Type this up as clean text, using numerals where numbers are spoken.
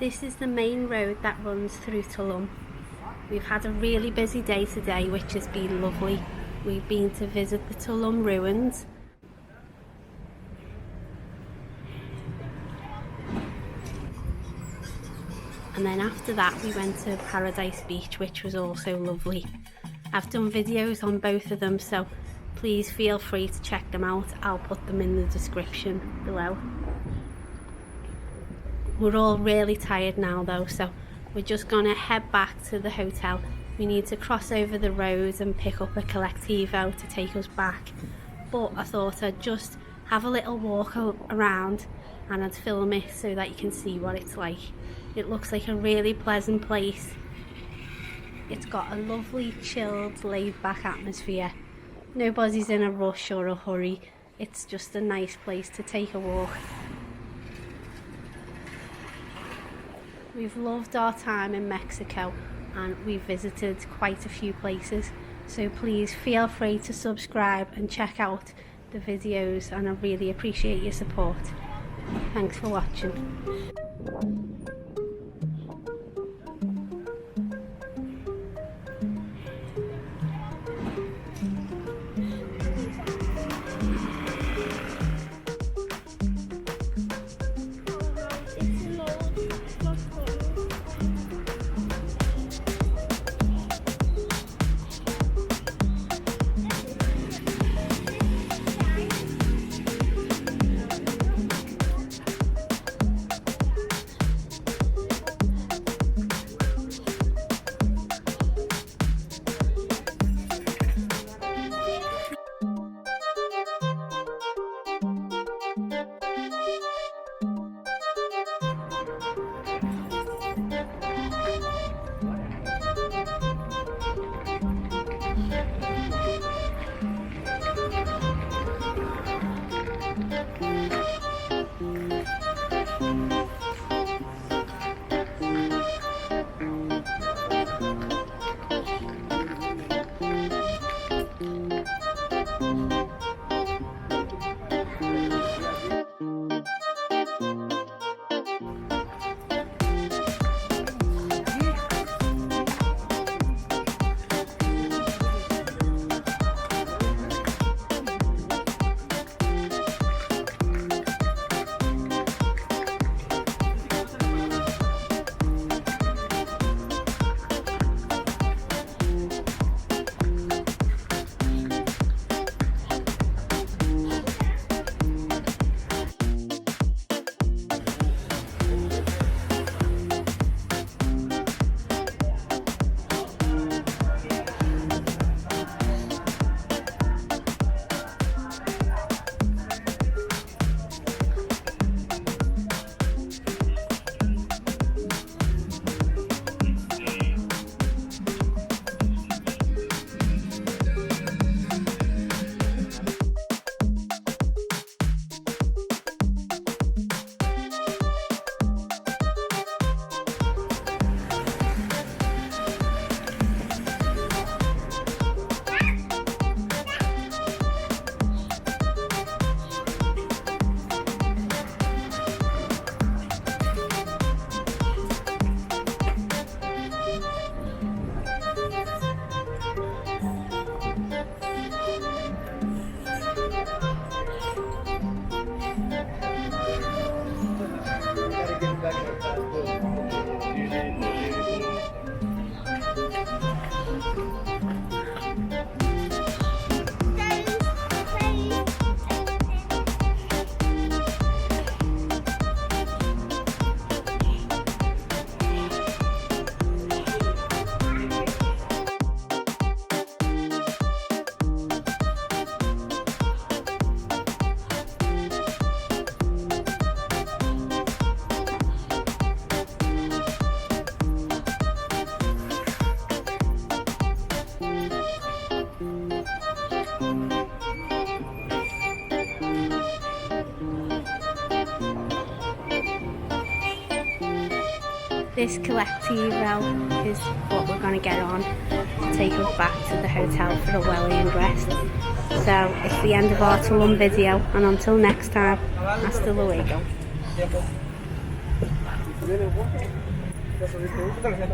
This is the main road that runs through Tulum. We've had a really busy day today, which has been lovely. We've been to visit the Tulum ruins. And then after that we went to Paradise Beach, which was also lovely. I've done videos on both of them, so please feel free to check them out. I'll put them in the description below. We're all really tired now though, so we're just gonna head back to the hotel. We need to cross over the road and pick up a collectivo to take us back. But I thought I'd just have a little walk around and I'd film it so that you can see what it's like. It looks like a really pleasant place. It's got a lovely, chilled, laid-back atmosphere. Nobody's in a rush or a hurry. It's just a nice place to take a walk. We've loved our time in Mexico and we've visited quite a few places, so please feel free to subscribe and check out the videos, and I really appreciate your support. Thanks for watching. This collectivo is what we're going to get on to take us back to the hotel for a well-earned rest. So it's the end of our Tulum video, and until next time, hasta luego. Viene un poco. Ya subiste. ¿Qué tal, gente?